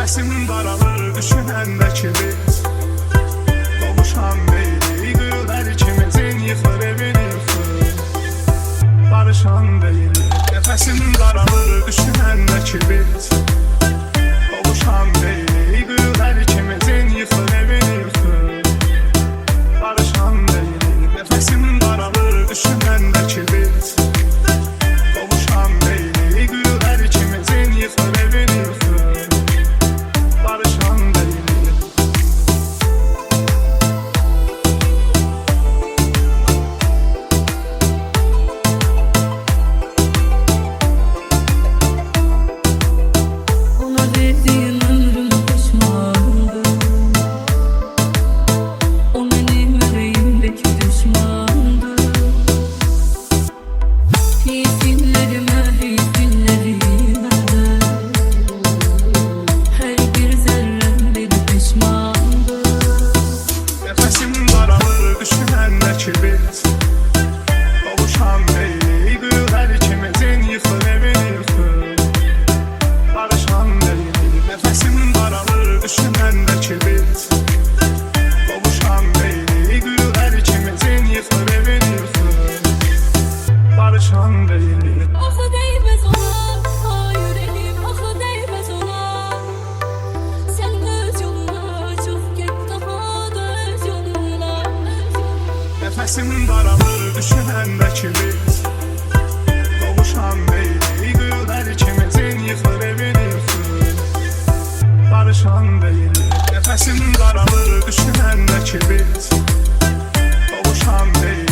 Nefesim daralır düşünəndəki biz Qovuşan deyil güllər ikimizin yıxır evini yıxır Barışan deyil Nefesim daralır düşünəndəki biz Qovuşan deyil güllər ikimizin yıxır evini yıxır Barışan deyil Nefesim daralır düşünəndəki biz Qovuşan deyil güllər ikimizin yıxır evini yıxır Barışan deyil Ona verdiğin ömrüm pişmandı. O benim yüreğimdeki düşmandı. İyi günlerime, iyi günlerime de her bir zerrem bir pişmandı. Nefesim daralır düşünəndəki biz Qovuşan deyil güllər ikimizin yıxır evini yıxır Barışan deyil Nefesim daralır düşünəndəki biz Qovuşan deyil güllər ikimizin yıxır evini yıxır Barışan deyil Axı değmez ona, ha yüreğim axı değmez ona. Sen öz yoluna çık git daha da öz yoluna. Nefesim daralır düşünəndəki biz Qovuşan deyil güllər ikimizin yıxır evini yıxır Barışan deyil Nefesim daralır düşünəndəki biz Qovuşan deyil